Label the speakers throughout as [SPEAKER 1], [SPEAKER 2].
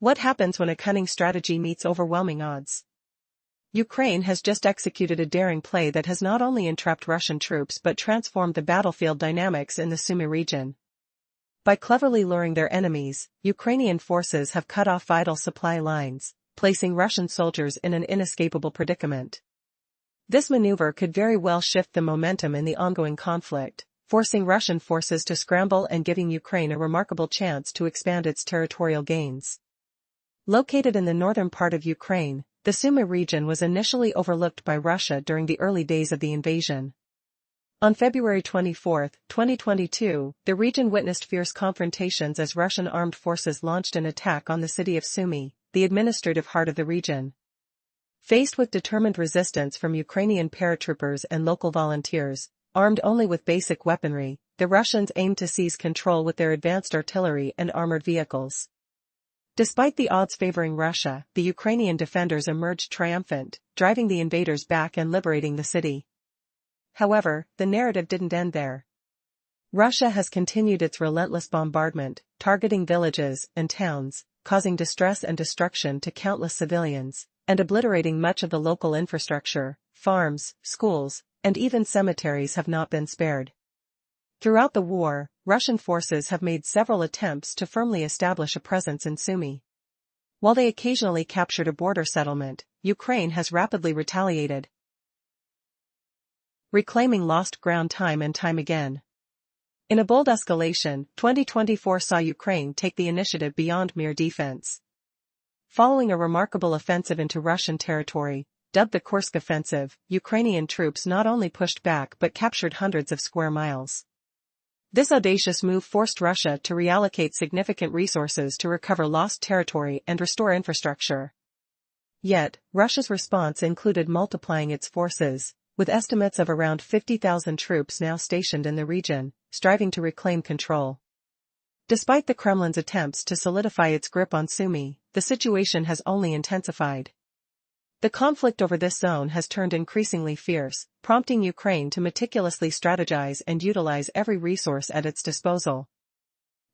[SPEAKER 1] What happens when a cunning strategy meets overwhelming odds? Ukraine has just executed a daring play that has not only entrapped Russian troops but transformed the battlefield dynamics in the Sumy region. By cleverly luring their enemies, Ukrainian forces have cut off vital supply lines, placing Russian soldiers in an inescapable predicament. This maneuver could very well shift the momentum in the ongoing conflict, forcing Russian forces to scramble and giving Ukraine a remarkable chance to expand its territorial gains. Located in the northern part of Ukraine, the Sumy region was initially overlooked by Russia during the early days of the invasion. On February 24, 2022, the region witnessed fierce confrontations as Russian armed forces launched an attack on the city of Sumy, the administrative heart of the region. Faced with determined resistance from Ukrainian paratroopers and local volunteers, armed only with basic weaponry, the Russians aimed to seize control with their advanced artillery and armored vehicles. Despite the odds favoring Russia, the Ukrainian defenders emerged triumphant, driving the invaders back and liberating the city. However, the narrative didn't end there. Russia has continued its relentless bombardment, targeting villages and towns, causing distress and destruction to countless civilians, and obliterating much of the local infrastructure. Farms, schools, and even cemeteries have not been spared. Throughout the war, Russian forces have made several attempts to firmly establish a presence in Sumy. While they occasionally captured a border settlement, Ukraine has rapidly retaliated, reclaiming lost ground time and time again. In a bold escalation, 2024 saw Ukraine take the initiative beyond mere defense. Following a remarkable offensive into Russian territory, dubbed the Kursk offensive, Ukrainian troops not only pushed back but captured hundreds of square miles. This audacious move forced Russia to reallocate significant resources to recover lost territory and restore infrastructure. Yet, Russia's response included multiplying its forces, with estimates of around 50,000 troops now stationed in the region, striving to reclaim control. Despite the Kremlin's attempts to solidify its grip on Sumy, the situation has only intensified. The conflict over this zone has turned increasingly fierce, prompting Ukraine to meticulously strategize and utilize every resource at its disposal.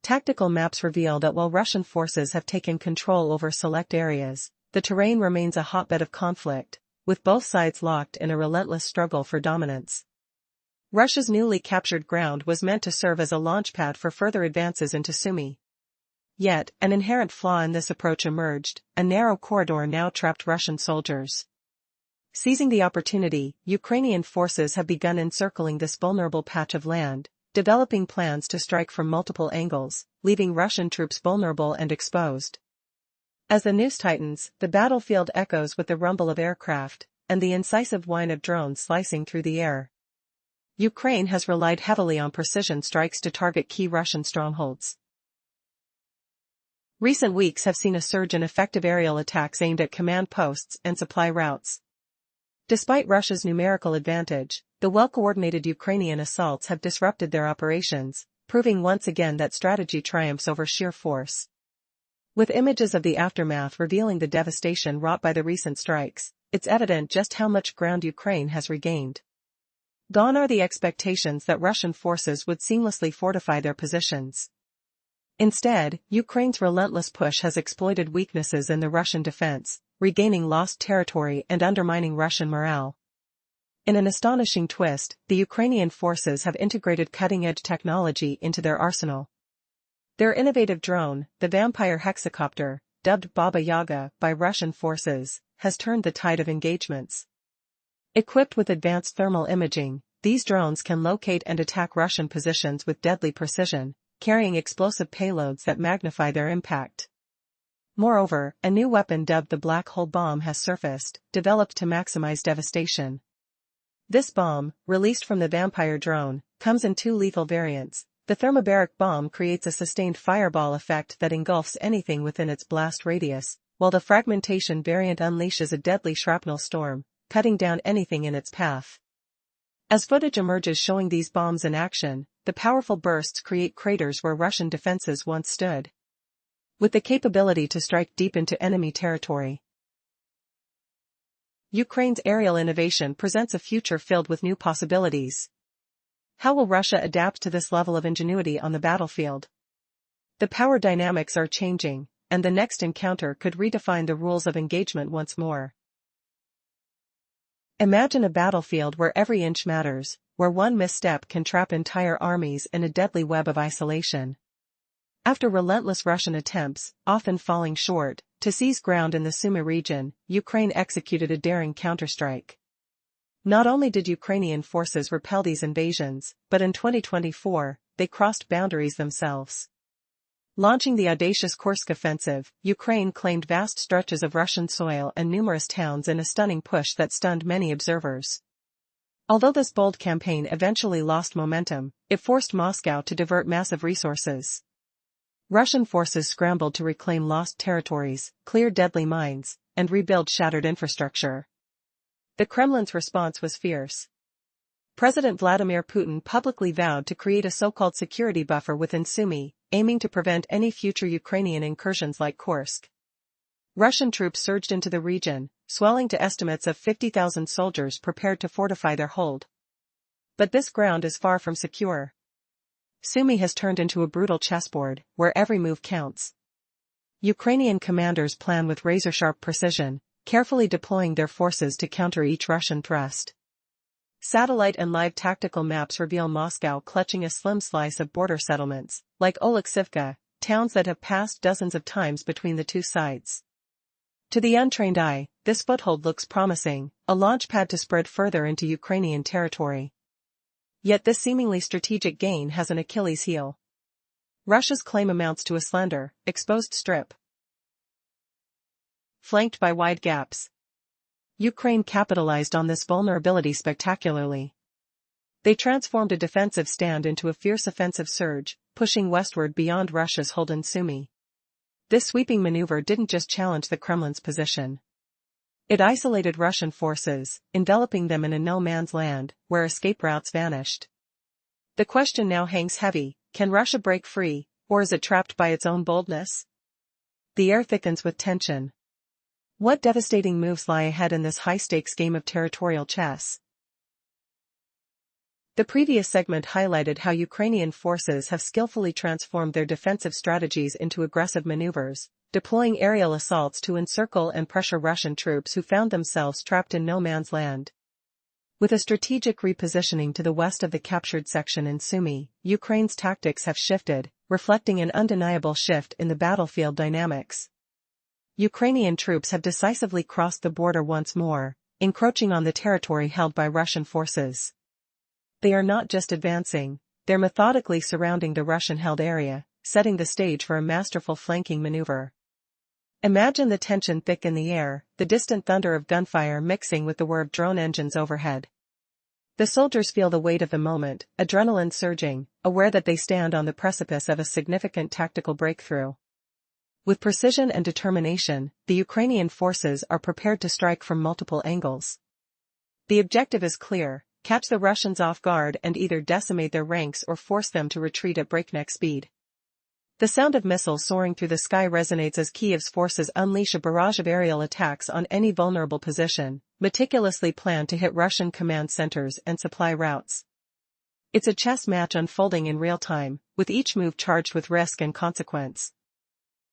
[SPEAKER 1] Tactical maps reveal that while Russian forces have taken control over select areas, the terrain remains a hotbed of conflict, with both sides locked in a relentless struggle for dominance. Russia's newly captured ground was meant to serve as a launchpad for further advances into Sumy. Yet, an inherent flaw in this approach emerged: a narrow corridor now trapped Russian soldiers. Seizing the opportunity, Ukrainian forces have begun encircling this vulnerable patch of land, developing plans to strike from multiple angles, leaving Russian troops vulnerable and exposed. As the noose tightens, the battlefield echoes with the rumble of aircraft, and the incisive whine of drones slicing through the air. Ukraine has relied heavily on precision strikes to target key Russian strongholds. Recent weeks have seen a surge in effective aerial attacks aimed at command posts and supply routes. Despite Russia's numerical advantage, the well-coordinated Ukrainian assaults have disrupted their operations, proving once again that strategy triumphs over sheer force. With images of the aftermath revealing the devastation wrought by the recent strikes, it's evident just how much ground Ukraine has regained. Gone are the expectations that Russian forces would seamlessly fortify their positions. Instead, Ukraine's relentless push has exploited weaknesses in the Russian defense, regaining lost territory and undermining Russian morale. In an astonishing twist, the Ukrainian forces have integrated cutting-edge technology into their arsenal. Their innovative drone, the Vampire hexacopter, dubbed Baba Yaga by Russian forces, has turned the tide of engagements. Equipped with advanced thermal imaging, these drones can locate and attack Russian positions with deadly precision, carrying explosive payloads that magnify their impact. Moreover, a new weapon dubbed the Black Hole Bomb has surfaced, developed to maximize devastation. This bomb, released from the Vampire drone, comes in two lethal variants. The thermobaric bomb creates a sustained fireball effect that engulfs anything within its blast radius, while the fragmentation variant unleashes a deadly shrapnel storm, cutting down anything in its path. As footage emerges showing these bombs in action, the powerful bursts create craters where Russian defenses once stood. With the capability to strike deep into enemy territory, Ukraine's aerial innovation presents a future filled with new possibilities. How will Russia adapt to this level of ingenuity on the battlefield? The power dynamics are changing, and the next encounter could redefine the rules of engagement once more. Imagine a battlefield where every inch matters, where one misstep can trap entire armies in a deadly web of isolation. After relentless Russian attempts, often falling short, to seize ground in the Sumy region, Ukraine executed a daring counterstrike. Not only did Ukrainian forces repel these invasions, but in 2024, they crossed boundaries themselves. Launching the audacious Kursk offensive, Ukraine claimed vast stretches of Russian soil and numerous towns in a stunning push that stunned many observers. Although this bold campaign eventually lost momentum, it forced Moscow to divert massive resources. Russian forces scrambled to reclaim lost territories, clear deadly mines, and rebuild shattered infrastructure. The Kremlin's response was fierce. President Vladimir Putin publicly vowed to create a so-called security buffer within Sumy, aiming to prevent any future Ukrainian incursions like Kursk. Russian troops surged into the region, swelling to estimates of 50,000 soldiers prepared to fortify their hold. But this ground is far from secure. Sumy has turned into a brutal chessboard, where every move counts. Ukrainian commanders plan with razor-sharp precision, carefully deploying their forces to counter each Russian thrust. Satellite and live tactical maps reveal Moscow clutching a slim slice of border settlements, like Oleksivka, towns that have passed dozens of times between the two sides. To the untrained eye, this foothold looks promising, a launchpad to spread further into Ukrainian territory. Yet this seemingly strategic gain has an Achilles heel. Russia's claim amounts to a slender, exposed strip, flanked by wide gaps. Ukraine capitalized on this vulnerability spectacularly. They transformed a defensive stand into a fierce offensive surge, pushing westward beyond Russia's hold in Sumy. This sweeping maneuver didn't just challenge the Kremlin's position. It isolated Russian forces, enveloping them in a no-man's land, where escape routes vanished. The question now hangs heavy: can Russia break free, or is it trapped by its own boldness? The air thickens with tension. What devastating moves lie ahead in this high-stakes game of territorial chess? The previous segment highlighted how Ukrainian forces have skillfully transformed their defensive strategies into aggressive maneuvers, deploying aerial assaults to encircle and pressure Russian troops who found themselves trapped in no man's land. With a strategic repositioning to the west of the captured section in Sumy, Ukraine's tactics have shifted, reflecting an undeniable shift in the battlefield dynamics. Ukrainian troops have decisively crossed the border once more, encroaching on the territory held by Russian forces. They are not just advancing, they're methodically surrounding the Russian-held area, setting the stage for a masterful flanking maneuver. Imagine the tension thick in the air, the distant thunder of gunfire mixing with the whir of drone engines overhead. The soldiers feel the weight of the moment, adrenaline surging, aware that they stand on the precipice of a significant tactical breakthrough. With precision and determination, the Ukrainian forces are prepared to strike from multiple angles. The objective is clear: catch the Russians off guard and either decimate their ranks or force them to retreat at breakneck speed. The sound of missiles soaring through the sky resonates as Kiev's forces unleash a barrage of aerial attacks on any vulnerable position, meticulously planned to hit Russian command centers and supply routes. It's a chess match unfolding in real time, with each move charged with risk and consequence.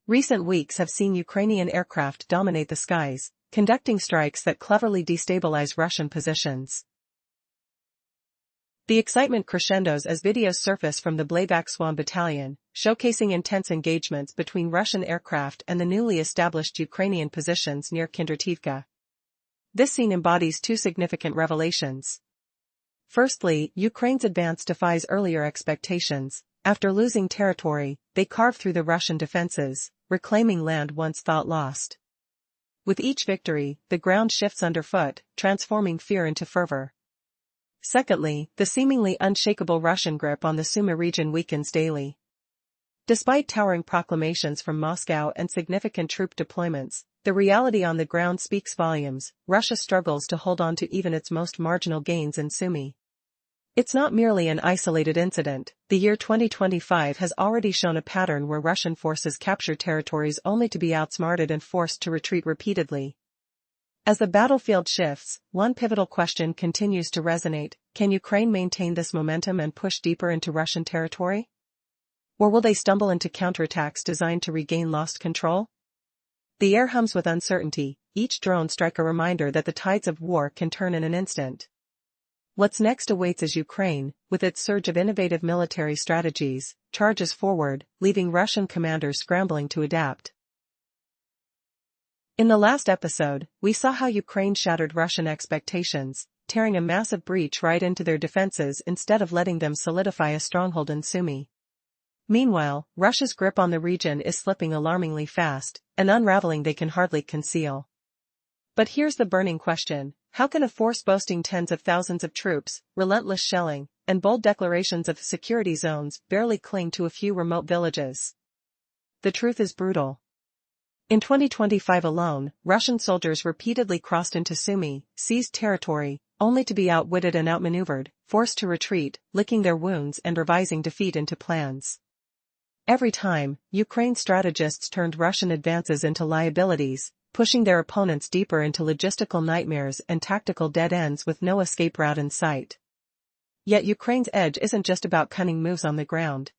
[SPEAKER 1] Recent weeks have seen Ukrainian aircraft dominate the skies, conducting strikes that cleverly destabilize Russian positions. The excitement crescendos as videos surface from the Blayback Swan Battalion, showcasing intense engagements between Russian aircraft and the newly established Ukrainian positions near Kindrativka. This scene embodies two significant revelations. Firstly, Ukraine's advance defies earlier expectations. After losing territory, they carve through the Russian defenses, reclaiming land once thought lost. With each victory, the ground shifts underfoot, transforming fear into fervor. Secondly, the seemingly unshakable Russian grip on the Sumy region weakens daily. Despite towering proclamations from Moscow and significant troop deployments, the reality on the ground speaks volumes. Russia struggles to hold on to even its most marginal gains in Sumy. It's not merely an isolated incident. The year 2025 has already shown a pattern where Russian forces capture territories only to be outsmarted and forced to retreat repeatedly. As the battlefield shifts, one pivotal question continues to resonate: can Ukraine maintain this momentum and push deeper into Russian territory? Or will they stumble into counterattacks designed to regain lost control? The air hums with uncertainty, each drone strike a reminder that the tides of war can turn in an instant. What's next awaits as Ukraine, with its surge of innovative military strategies, charges forward, leaving Russian commanders scrambling to adapt. In the last episode, we saw how Ukraine shattered Russian expectations, tearing a massive breach right into their defenses instead of letting them solidify a stronghold in Sumy. Meanwhile, Russia's grip on the region is slipping alarmingly fast, an unraveling they can hardly conceal. But here's the burning question: how can a force boasting tens of thousands of troops, relentless shelling, and bold declarations of security zones barely cling to a few remote villages? The truth is brutal. In 2025 alone, Russian soldiers repeatedly crossed into Sumy, seized territory, only to be outwitted and outmaneuvered, forced to retreat, licking their wounds and revising defeat into plans. Every time, Ukraine's strategists turned Russian advances into liabilities, pushing their opponents deeper into logistical nightmares and tactical dead ends with no escape route in sight. Yet Ukraine's edge isn't just about cunning moves on the ground.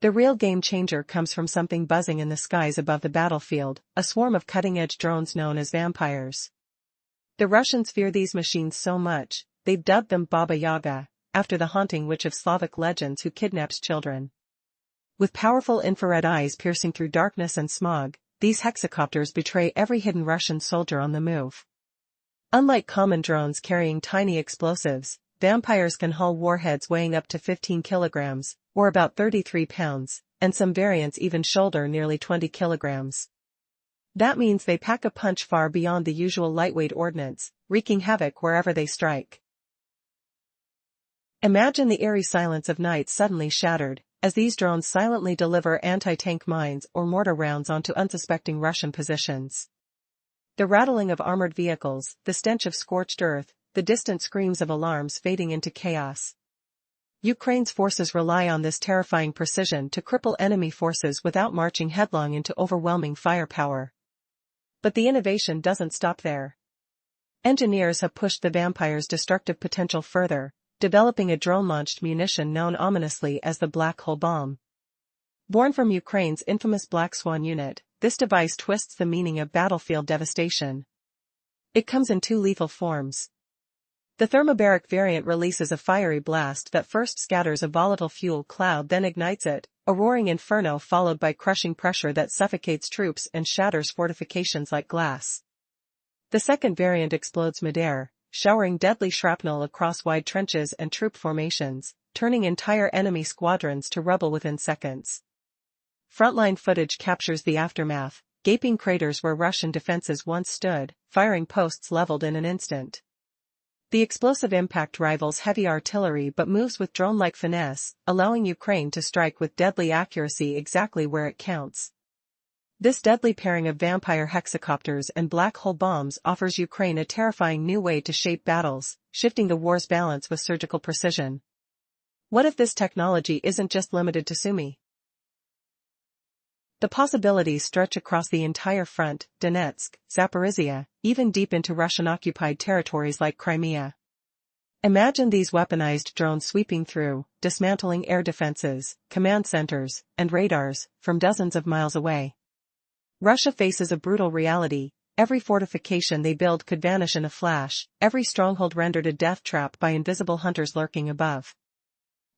[SPEAKER 1] The real game changer comes from something buzzing in the skies above the battlefield, a swarm of cutting-edge drones known as vampires. The Russians fear these machines so much, they've dubbed them Baba Yaga, after the haunting witch of Slavic legends who kidnaps children. With powerful infrared eyes piercing through darkness and smog, these hexacopters betray every hidden Russian soldier on the move. Unlike common drones carrying tiny explosives, vampires can haul warheads weighing up to 15 kilograms, or about 33 pounds, and some variants even shoulder nearly 20 kilograms. That means they pack a punch far beyond the usual lightweight ordnance, wreaking havoc wherever they strike. Imagine the eerie silence of night suddenly shattered, as these drones silently deliver anti-tank mines or mortar rounds onto unsuspecting Russian positions. The rattling of armored vehicles, the stench of scorched earth, the distant screams of alarms fading into chaos. Ukraine's forces rely on this terrifying precision to cripple enemy forces without marching headlong into overwhelming firepower. But the innovation doesn't stop there. Engineers have pushed the vampire's destructive potential further, developing a drone-launched munition known ominously as the Black Hole Bomb. Born from Ukraine's infamous Black Swan unit, this device twists the meaning of battlefield devastation. It comes in two lethal forms. The thermobaric variant releases a fiery blast that first scatters a volatile fuel cloud, then ignites it, a roaring inferno followed by crushing pressure that suffocates troops and shatters fortifications like glass. The second variant explodes midair, showering deadly shrapnel across wide trenches and troop formations, turning entire enemy squadrons to rubble within seconds. Frontline footage captures the aftermath, gaping craters where Russian defenses once stood, firing posts leveled in an instant. The explosive impact rivals heavy artillery but moves with drone-like finesse, allowing Ukraine to strike with deadly accuracy exactly where it counts. This deadly pairing of vampire hexacopters and black hole bombs offers Ukraine a terrifying new way to shape battles, shifting the war's balance with surgical precision. What if this technology isn't just limited to Sumy? The possibilities stretch across the entire front: Donetsk, Zaporizhia, even deep into Russian-occupied territories like Crimea. Imagine these weaponized drones sweeping through, dismantling air defenses, command centers, and radars, from dozens of miles away. Russia faces a brutal reality: every fortification they build could vanish in a flash, every stronghold rendered a death trap by invisible hunters lurking above.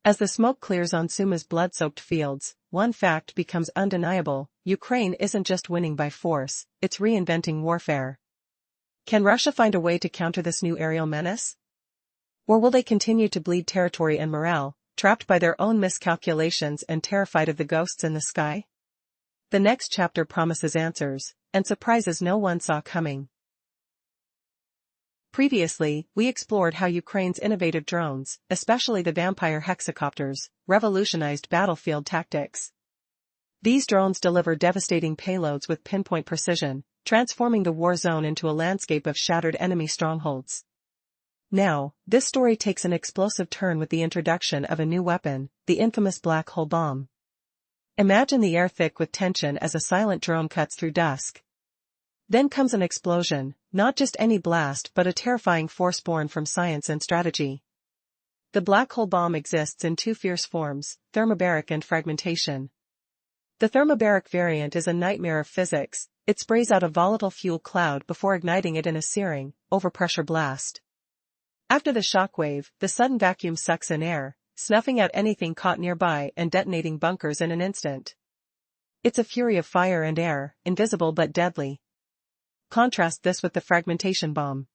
[SPEAKER 1] As the smoke clears on Sumy's blood-soaked fields, one fact becomes undeniable: Ukraine isn't just winning by force, it's reinventing warfare. Can Russia find a way to counter this new aerial menace? Or will they continue to bleed territory and morale, trapped by their own miscalculations and terrified of the ghosts in the sky? The next chapter promises answers, and surprises no one saw coming. Previously, we explored how Ukraine's innovative drones, especially the vampire hexacopters, revolutionized battlefield tactics. These drones deliver devastating payloads with pinpoint precision, transforming the war zone into a landscape of shattered enemy strongholds. Now, this story takes an explosive turn with the introduction of a new weapon, the infamous black hole bomb. Imagine the air thick with tension as a silent drone cuts through dusk. Then comes an explosion, not just any blast but a terrifying force born from science and strategy. The black hole bomb exists in two fierce forms, thermobaric and fragmentation. The thermobaric variant is a nightmare of physics. It sprays out a volatile fuel cloud before igniting it in a searing, overpressure blast. After the shockwave, the sudden vacuum sucks in air, snuffing out anything caught nearby and detonating bunkers in an instant. It's a fury of fire and air, invisible but deadly. Contrast this with the fragmentation bomb.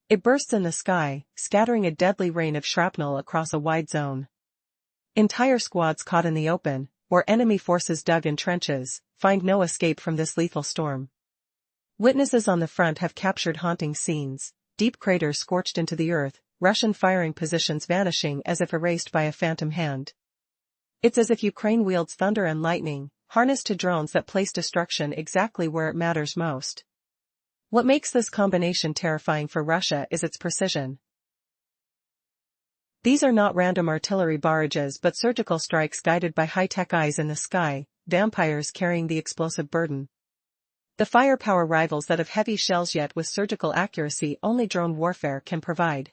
[SPEAKER 1] It bursts in the sky, scattering a deadly rain of shrapnel across a wide zone. Entire squads caught in the open, or enemy forces dug in trenches, find no escape from this lethal storm. Witnesses on the front have captured haunting scenes, deep craters scorched into the earth, Russian firing positions vanishing as if erased by a phantom hand. It's as if Ukraine wields thunder and lightning, harnessed to drones that place destruction exactly where it matters most. What makes this combination terrifying for Russia is its precision. These are not random artillery barrages but surgical strikes guided by high-tech eyes in the sky, vampires carrying the explosive burden. The firepower rivals that of heavy shells, yet with surgical accuracy only drone warfare can provide.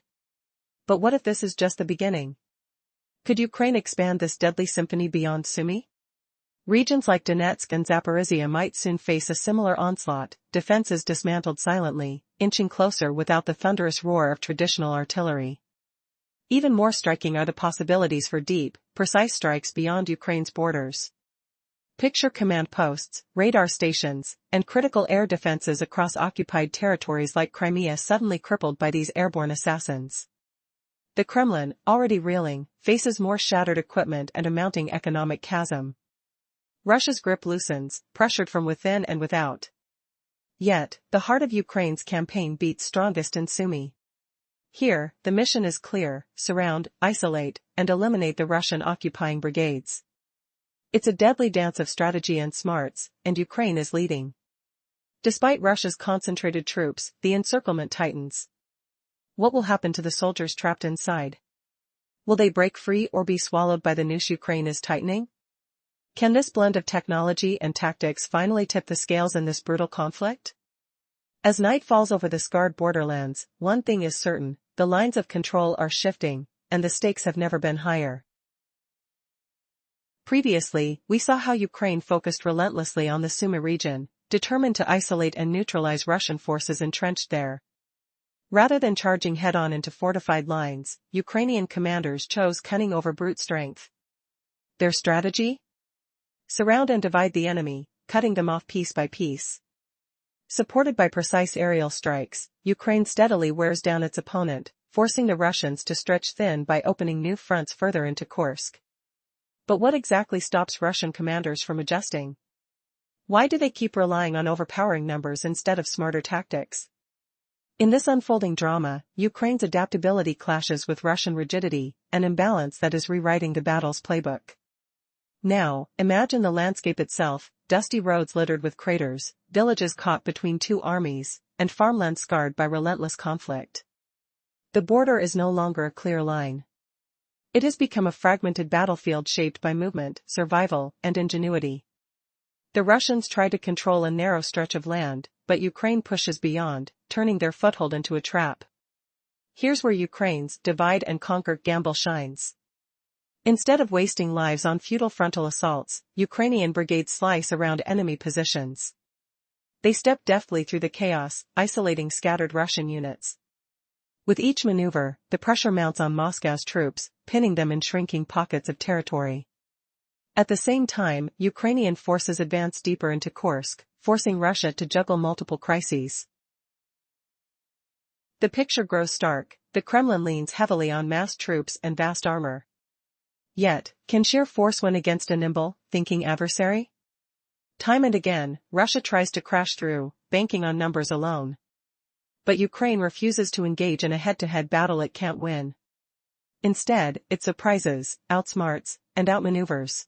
[SPEAKER 1] But what if this is just the beginning? Could Ukraine expand this deadly symphony beyond Sumy? Regions like Donetsk and Zaporizhia might soon face a similar onslaught, defenses dismantled silently, inching closer without the thunderous roar of traditional artillery. Even more striking are the possibilities for deep, precise strikes beyond Ukraine's borders. Picture command posts, radar stations, and critical air defenses across occupied territories like Crimea suddenly crippled by these airborne assassins. The Kremlin, already reeling, faces more shattered equipment and a mounting economic chasm. Russia's grip loosens, pressured from within and without. Yet, the heart of Ukraine's campaign beats strongest in Sumy. Here, the mission is clear: surround, isolate, and eliminate the Russian occupying brigades. It's a deadly dance of strategy and smarts, and Ukraine is leading. Despite Russia's concentrated troops, the encirclement tightens. What will happen to the soldiers trapped inside? Will they break free or be swallowed by the noose Ukraine is tightening? Can this blend of technology and tactics finally tip the scales in this brutal conflict? As night falls over the scarred borderlands, one thing is certain: the lines of control are shifting, and the stakes have never been higher. Previously, we saw how Ukraine focused relentlessly on the Sumy region, determined to isolate and neutralize Russian forces entrenched there. Rather than charging head-on into fortified lines, Ukrainian commanders chose cunning over brute strength. Their strategy? Surround and divide the enemy, cutting them off piece by piece. Supported by precise aerial strikes, Ukraine steadily wears down its opponent, forcing the Russians to stretch thin by opening new fronts further into Kursk. But what exactly stops Russian commanders from adjusting? Why do they keep relying on overpowering numbers instead of smarter tactics? In this unfolding drama, Ukraine's adaptability clashes with Russian rigidity, an imbalance that is rewriting the battle's playbook. Now, imagine the landscape itself: dusty roads littered with craters, villages caught between two armies, and farmland scarred by relentless conflict. The border is no longer a clear line. It has become a fragmented battlefield shaped by movement, survival, and ingenuity. The Russians try to control a narrow stretch of land, but Ukraine pushes beyond, turning their foothold into a trap. Here's where Ukraine's divide and conquer gamble shines. Instead of wasting lives on futile frontal assaults, Ukrainian brigades slice around enemy positions. They step deftly through the chaos, isolating scattered Russian units. With each maneuver, the pressure mounts on Moscow's troops, pinning them in shrinking pockets of territory. At the same time, Ukrainian forces advance deeper into Kursk, forcing Russia to juggle multiple crises. The picture grows stark: the Kremlin leans heavily on massed troops and vast armor. Yet, can sheer force win against a nimble, thinking adversary? Time and again, Russia tries to crash through, banking on numbers alone. But Ukraine refuses to engage in a head-to-head battle it can't win. Instead, it surprises, outsmarts, and outmaneuvers.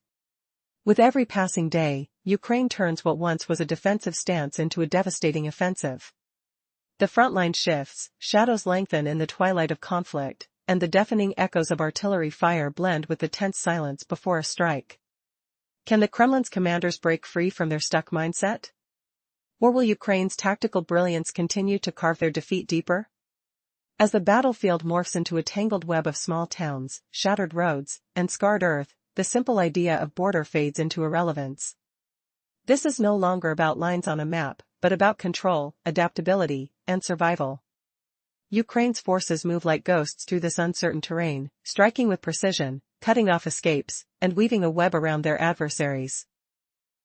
[SPEAKER 1] With every passing day, Ukraine turns what once was a defensive stance into a devastating offensive. The front line shifts, shadows lengthen in the twilight of conflict, and the deafening echoes of artillery fire blend with the tense silence before a strike. Can the Kremlin's commanders break free from their stuck mindset? Or will Ukraine's tactical brilliance continue to carve their defeat deeper? As the battlefield morphs into a tangled web of small towns, shattered roads, and scarred earth, the simple idea of border fades into irrelevance. This is no longer about lines on a map, but about control, adaptability, and survival. Ukraine's forces move like ghosts through this uncertain terrain, striking with precision, cutting off escapes, and weaving a web around their adversaries.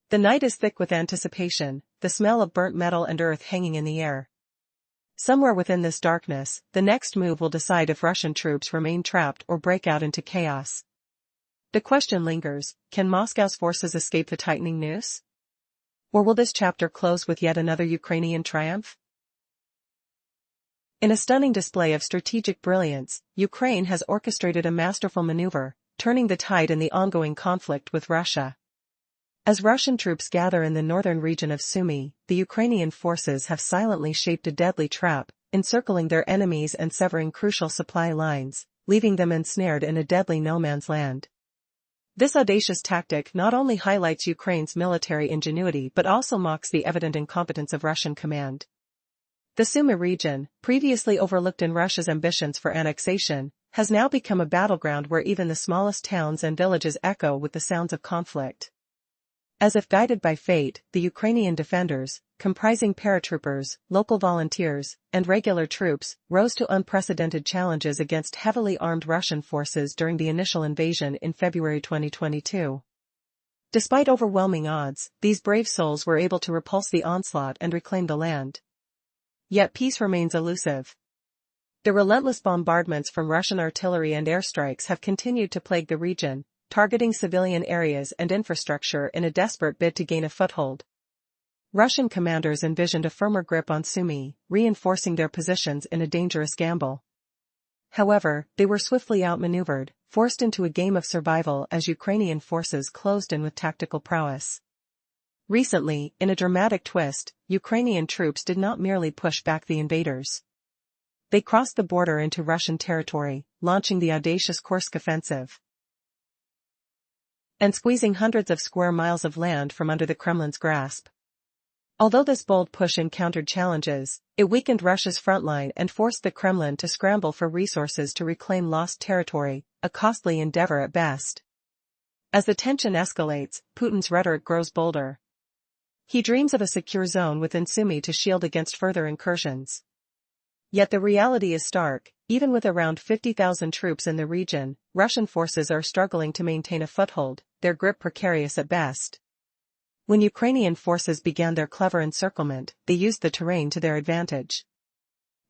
[SPEAKER 1] The night is thick with anticipation, the smell of burnt metal and earth hanging in the air. Somewhere within this darkness, the next move will decide if Russian troops remain trapped or break out into chaos. The question lingers, can Moscow's forces escape the tightening noose? Or will this chapter close with yet another Ukrainian triumph? In a stunning display of strategic brilliance, Ukraine has orchestrated a masterful maneuver, turning the tide in the ongoing conflict with Russia. As Russian troops gather in the northern region of Sumy, the Ukrainian forces have silently shaped a deadly trap, encircling their enemies and severing crucial supply lines, leaving them ensnared in a deadly no-man's land. This audacious tactic not only highlights Ukraine's military ingenuity but also mocks the evident incompetence of Russian command. The Sumy region, previously overlooked in Russia's ambitions for annexation, has now become a battleground where even the smallest towns and villages echo with the sounds of conflict. As if guided by fate, the Ukrainian defenders, comprising paratroopers, local volunteers, and regular troops, rose to unprecedented challenges against heavily armed Russian forces during the initial invasion in February 2022. Despite overwhelming odds, these brave souls were able to repulse the onslaught and reclaim the land. Yet peace remains elusive. The relentless bombardments from Russian artillery and airstrikes have continued to plague the region, targeting civilian areas and infrastructure in a desperate bid to gain a foothold. Russian commanders envisioned a firmer grip on Sumy, reinforcing their positions in a dangerous gamble. However, they were swiftly outmaneuvered, forced into a game of survival as Ukrainian forces closed in with tactical prowess. Recently, in a dramatic twist, Ukrainian troops did not merely push back the invaders. They crossed the border into Russian territory, launching the audacious Kursk offensive and squeezing hundreds of square miles of land from under the Kremlin's grasp. Although this bold push encountered challenges, it weakened Russia's front line and forced the Kremlin to scramble for resources to reclaim lost territory, a costly endeavor at best. As the tension escalates, Putin's rhetoric grows bolder. He dreams of a secure zone within Sumy to shield against further incursions. Yet the reality is stark. Even with around 50,000 troops in the region, Russian forces are struggling to maintain a foothold, their grip precarious at best. When Ukrainian forces began their clever encirclement, they used the terrain to their advantage.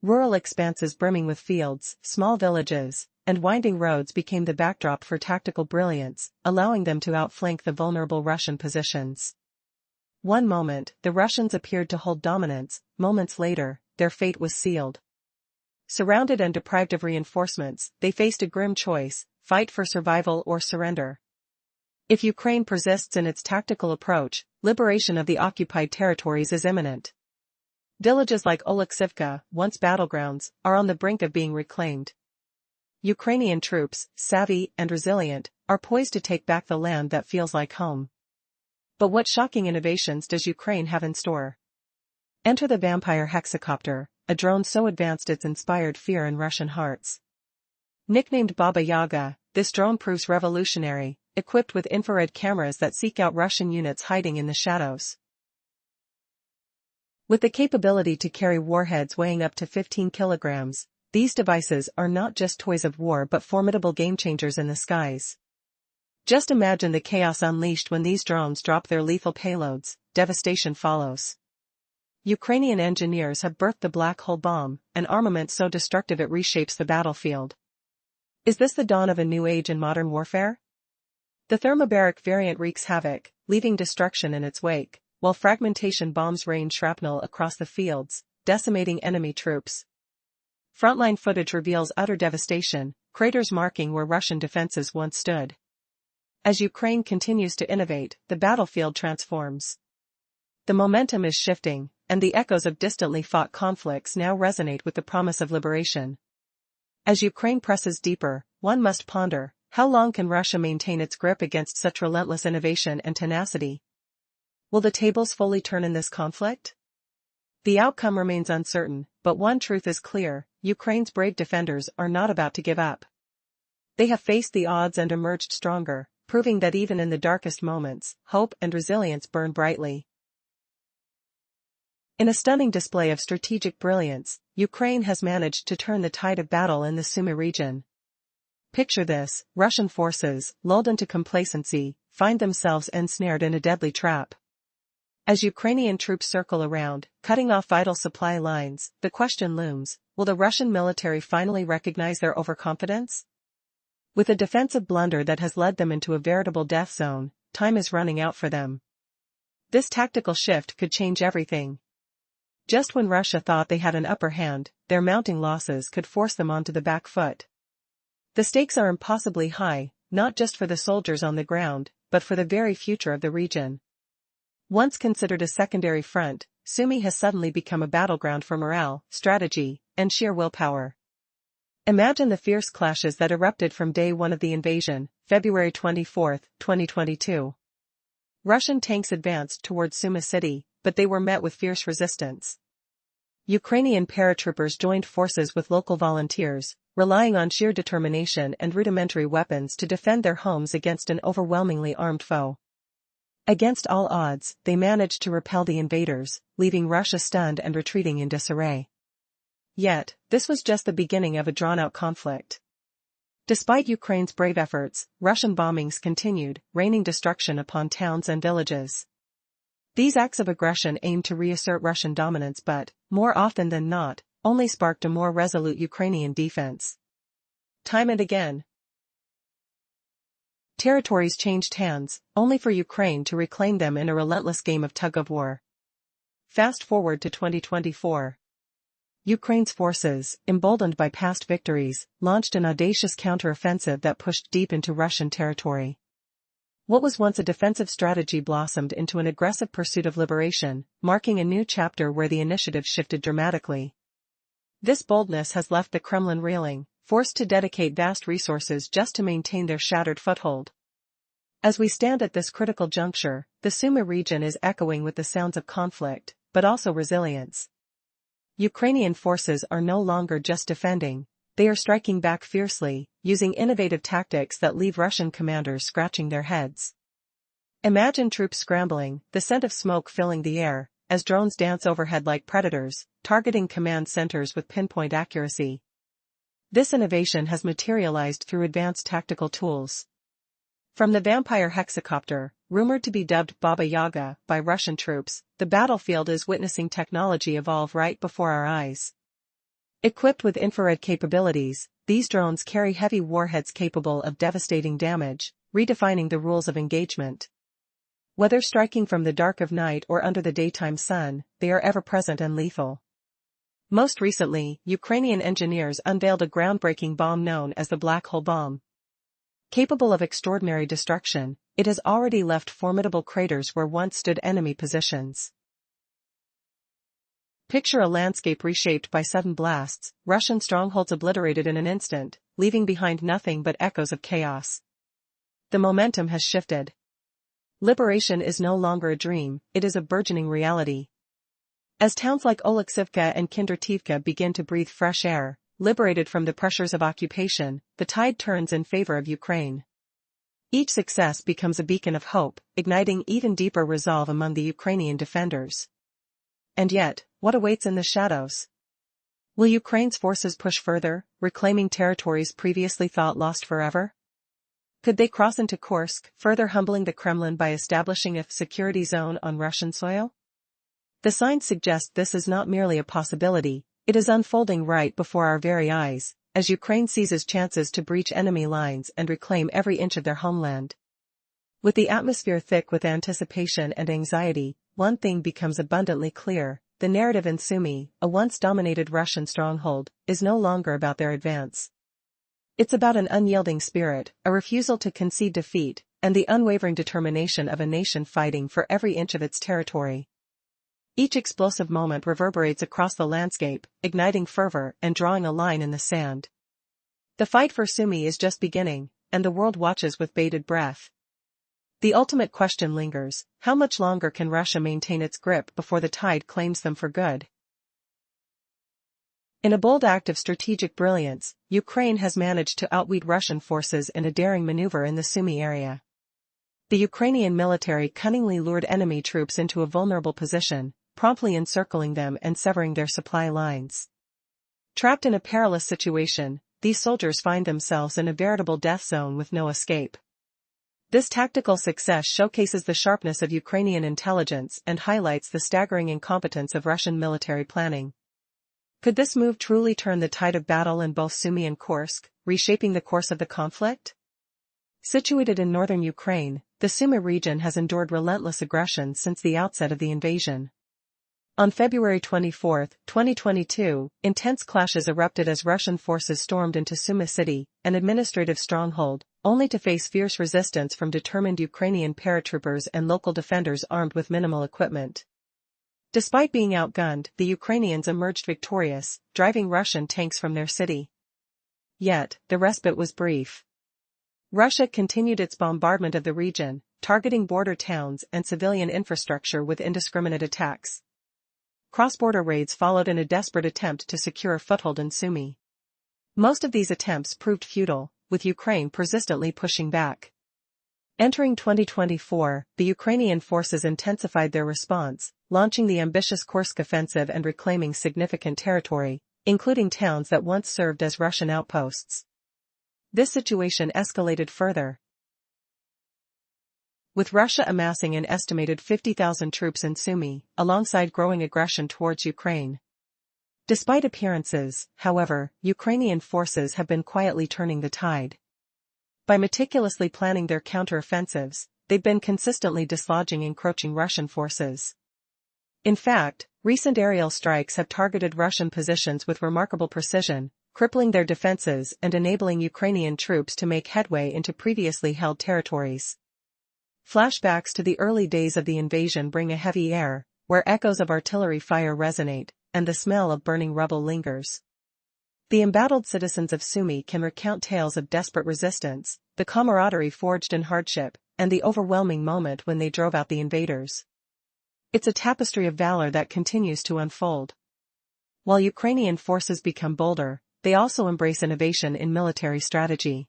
[SPEAKER 1] Rural expanses brimming with fields, small villages, and winding roads became the backdrop for tactical brilliance, allowing them to outflank the vulnerable Russian positions. One moment, the Russians appeared to hold dominance, moments later, their fate was sealed. Surrounded and deprived of reinforcements, they faced a grim choice: fight for survival or surrender. If Ukraine persists in its tactical approach, liberation of the occupied territories is imminent. Villages like Oleksivka, once battlegrounds, are on the brink of being reclaimed. Ukrainian troops, savvy and resilient, are poised to take back the land that feels like home. But what shocking innovations does Ukraine have in store? Enter the vampire hexacopter, a drone so advanced it's inspired fear in Russian hearts. Nicknamed Baba Yaga, this drone proves revolutionary, equipped with infrared cameras that seek out Russian units hiding in the shadows. With the capability to carry warheads weighing up to 15 kilograms, these devices are not just toys of war but formidable game-changers in the skies. Just imagine the chaos unleashed when these drones drop their lethal payloads. Devastation follows. Ukrainian engineers have birthed the black hole bomb, an armament so destructive it reshapes the battlefield. Is this the dawn of a new age in modern warfare? The thermobaric variant wreaks havoc, leaving destruction in its wake, while fragmentation bombs rain shrapnel across the fields, decimating enemy troops. Frontline footage reveals utter devastation, craters marking where Russian defenses once stood. As Ukraine continues to innovate, the battlefield transforms. The momentum is shifting, and the echoes of distantly fought conflicts now resonate with the promise of liberation. As Ukraine presses deeper, one must ponder, how long can Russia maintain its grip against such relentless innovation and tenacity? Will the tables fully turn in this conflict? The outcome remains uncertain, but one truth is clear: Ukraine's brave defenders are not about to give up. They have faced the odds and emerged stronger, proving that even in the darkest moments, hope and resilience burn brightly. In a stunning display of strategic brilliance, Ukraine has managed to turn the tide of battle in the Sumy region. Picture this: Russian forces, lulled into complacency, find themselves ensnared in a deadly trap. As Ukrainian troops circle around, cutting off vital supply lines, the question looms: will the Russian military finally recognize their overconfidence? With a defensive blunder that has led them into a veritable death zone, time is running out for them. This tactical shift could change everything. Just when Russia thought they had an upper hand, their mounting losses could force them onto the back foot. The stakes are impossibly high, not just for the soldiers on the ground, but for the very future of the region. Once considered a secondary front, Sumy has suddenly become a battleground for morale, strategy, and sheer willpower. Imagine the fierce clashes that erupted from day one of the invasion, February 24, 2022. Russian tanks advanced towards Sumy city, but they were met with fierce resistance. Ukrainian paratroopers joined forces with local volunteers, relying on sheer determination and rudimentary weapons to defend their homes against an overwhelmingly armed foe. Against all odds, they managed to repel the invaders, leaving Russia stunned and retreating in disarray. Yet, this was just the beginning of a drawn-out conflict. Despite Ukraine's brave efforts, Russian bombings continued, raining destruction upon towns and villages. These acts of aggression aimed to reassert Russian dominance but, more often than not, only sparked a more resolute Ukrainian defense. Time and again, territories changed hands, only for Ukraine to reclaim them in a relentless game of tug-of-war. Fast forward to 2024. Ukraine's forces, emboldened by past victories, launched an audacious counter-offensive that pushed deep into Russian territory. What was once a defensive strategy blossomed into an aggressive pursuit of liberation, marking a new chapter where the initiative shifted dramatically. This boldness has left the Kremlin reeling, forced to dedicate vast resources just to maintain their shattered foothold. As we stand at this critical juncture, the Sumy region is echoing with the sounds of conflict, but also resilience. Ukrainian forces are no longer just defending, they are striking back fiercely, using innovative tactics that leave Russian commanders scratching their heads. Imagine troops scrambling, the scent of smoke filling the air, as drones dance overhead like predators, targeting command centers with pinpoint accuracy. This innovation has materialized through advanced tactical tools. From the vampire hexacopter, rumored to be dubbed Baba Yaga by Russian troops, the battlefield is witnessing technology evolve right before our eyes. Equipped with infrared capabilities, these drones carry heavy warheads capable of devastating damage, redefining the rules of engagement. Whether striking from the dark of night or under the daytime sun, they are ever-present and lethal. Most recently, Ukrainian engineers unveiled a groundbreaking bomb known as the Black Hole Bomb. Capable of extraordinary destruction, it has already left formidable craters where once stood enemy positions. Picture a landscape reshaped by sudden blasts, Russian strongholds obliterated in an instant, leaving behind nothing but echoes of chaos. The momentum has shifted. Liberation is no longer a dream, it is a burgeoning reality. As towns like Oleksivka and Kindrativka begin to breathe fresh air, liberated from the pressures of occupation, the tide turns in favor of Ukraine. Each success becomes a beacon of hope, igniting even deeper resolve among the Ukrainian defenders. And yet, what awaits in the shadows? Will Ukraine's forces push further, reclaiming territories previously thought lost forever? Could they cross into Kursk, further humbling the Kremlin by establishing a security zone on Russian soil? The signs suggest this is not merely a possibility, it is unfolding right before our very eyes, as Ukraine seizes chances to breach enemy lines and reclaim every inch of their homeland. With the atmosphere thick with anticipation and anxiety, one thing becomes abundantly clear: the narrative in Sumy, a once dominated Russian stronghold, is no longer about their advance. It's about an unyielding spirit, a refusal to concede defeat, and the unwavering determination of a nation fighting for every inch of its territory. Each explosive moment reverberates across the landscape, igniting fervor and drawing a line in the sand. The fight for Sumy is just beginning, and the world watches with bated breath. The ultimate question lingers: how much longer can Russia maintain its grip before the tide claims them for good? In a bold act of strategic brilliance, Ukraine has managed to outwit Russian forces in a daring maneuver in the Sumy area. The Ukrainian military cunningly lured enemy troops into a vulnerable position, promptly encircling them and severing their supply lines. Trapped in a perilous situation, these soldiers find themselves in a veritable death zone with no escape. This tactical success showcases the sharpness of Ukrainian intelligence and highlights the staggering incompetence of Russian military planning. Could this move truly turn the tide of battle in both Sumy and Kursk, reshaping the course of the conflict? Situated in northern Ukraine, the Sumy region has endured relentless aggression since the outset of the invasion. On February 24, 2022, intense clashes erupted as Russian forces stormed into Sumy city, an administrative stronghold, only to face fierce resistance from determined Ukrainian paratroopers and local defenders armed with minimal equipment. Despite being outgunned, the Ukrainians emerged victorious, driving Russian tanks from their city. Yet, the respite was brief. Russia continued its bombardment of the region, targeting border towns and civilian infrastructure with indiscriminate attacks. Cross-border raids followed in a desperate attempt to secure a foothold in Sumy. Most of these attempts proved futile, with Ukraine persistently pushing back. Entering 2024, the Ukrainian forces intensified their response, launching the ambitious Kursk offensive and reclaiming significant territory, including towns that once served as Russian outposts. This situation escalated further, with Russia amassing an estimated 50,000 troops in Sumy, alongside growing aggression towards Ukraine. Despite appearances, however, Ukrainian forces have been quietly turning the tide. By meticulously planning their counter-offensives, they've been consistently dislodging encroaching Russian forces. In fact, recent aerial strikes have targeted Russian positions with remarkable precision, crippling their defenses and enabling Ukrainian troops to make headway into previously held territories. Flashbacks to the early days of the invasion bring a heavy air, where echoes of artillery fire resonate, and the smell of burning rubble lingers. The embattled citizens of Sumy can recount tales of desperate resistance, the camaraderie forged in hardship, and the overwhelming moment when they drove out the invaders. It's a tapestry of valor that continues to unfold. While Ukrainian forces become bolder, they also embrace innovation in military strategy.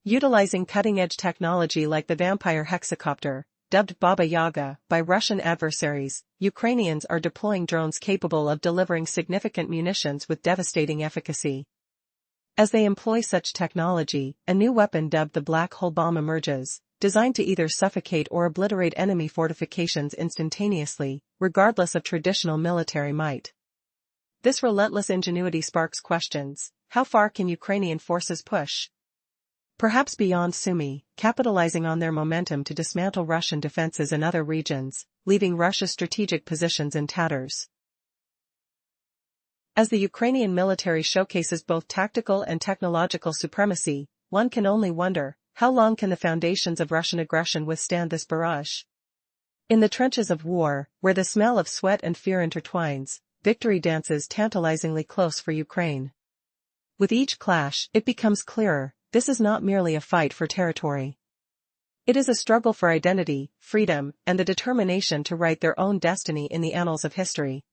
[SPEAKER 1] Utilizing cutting-edge technology like the vampire hexacopter, dubbed Baba Yaga by Russian adversaries, Ukrainians are deploying drones capable of delivering significant munitions with devastating efficacy. As they employ such technology, a new weapon dubbed the black hole bomb emerges, designed to either suffocate or obliterate enemy fortifications instantaneously, regardless of traditional military might. This relentless ingenuity sparks questions: how far can Ukrainian forces push? Perhaps beyond Sumy, capitalizing on their momentum to dismantle Russian defenses in other regions, leaving Russia's strategic positions in tatters. As the Ukrainian military showcases both tactical and technological supremacy, one can only wonder, how long can the foundations of Russian aggression withstand this barrage? In the trenches of war, where the smell of sweat and fear intertwines, victory dances tantalizingly close for Ukraine. With each clash, it becomes clearer, this is not merely a fight for territory. It is a struggle for identity, freedom, and the determination to write their own destiny in the annals of history.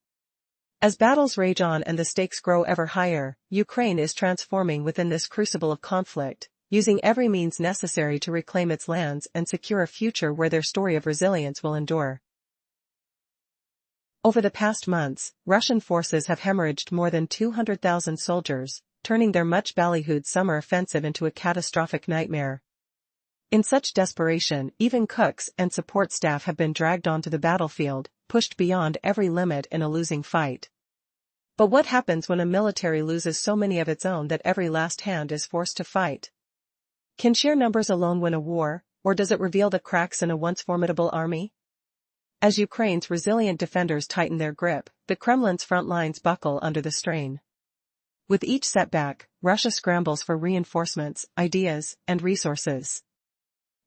[SPEAKER 1] As battles rage on and the stakes grow ever higher, Ukraine is transforming within this crucible of conflict, using every means necessary to reclaim its lands and secure a future where their story of resilience will endure. Over the past months, Russian forces have hemorrhaged more than 200,000 soldiers, turning their much ballyhooed summer offensive into a catastrophic nightmare. In such desperation, even cooks and support staff have been dragged onto the battlefield, pushed beyond every limit in a losing fight. But what happens when a military loses so many of its own that every last hand is forced to fight? Can sheer numbers alone win a war, or does it reveal the cracks in a once formidable army? As Ukraine's resilient defenders tighten their grip, the Kremlin's front lines buckle under the strain. With each setback, Russia scrambles for reinforcements, ideas, and resources.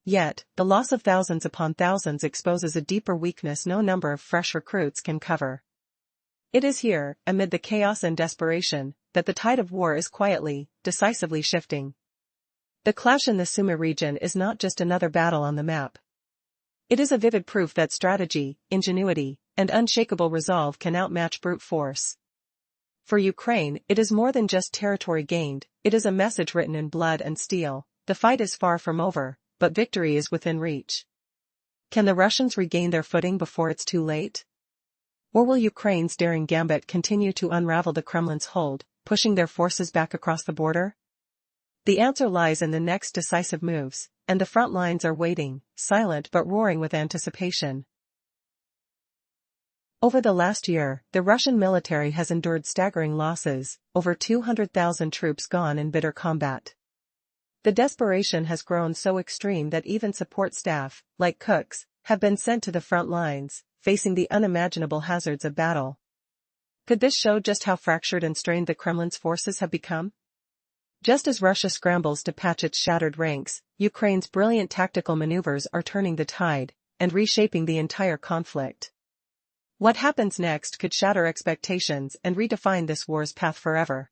[SPEAKER 1] Yet, the loss of thousands upon thousands exposes a deeper weakness no number of fresh recruits can cover. It is here, amid the chaos and desperation, that the tide of war is quietly, decisively shifting. The clash in the Sumy region is not just another battle on the map. It is a vivid proof that strategy, ingenuity, and unshakable resolve can outmatch brute force. For Ukraine, it is more than just territory gained, it is a message written in blood and steel. The fight is far from over, but victory is within reach. Can the Russians regain their footing before it's too late? Or will Ukraine's daring gambit continue to unravel the Kremlin's hold, pushing their forces back across the border? The answer lies in the next decisive moves, and the front lines are waiting, silent but roaring with anticipation. Over the last year, the Russian military has endured staggering losses, over 200,000 troops gone in bitter combat. The desperation has grown so extreme that even support staff, like cooks, have been sent to the front lines, facing the unimaginable hazards of battle. Could this show just how fractured and strained the Kremlin's forces have become? Just as Russia scrambles to patch its shattered ranks, Ukraine's brilliant tactical maneuvers are turning the tide and reshaping the entire conflict. What happens next could shatter expectations and redefine this war's path forever.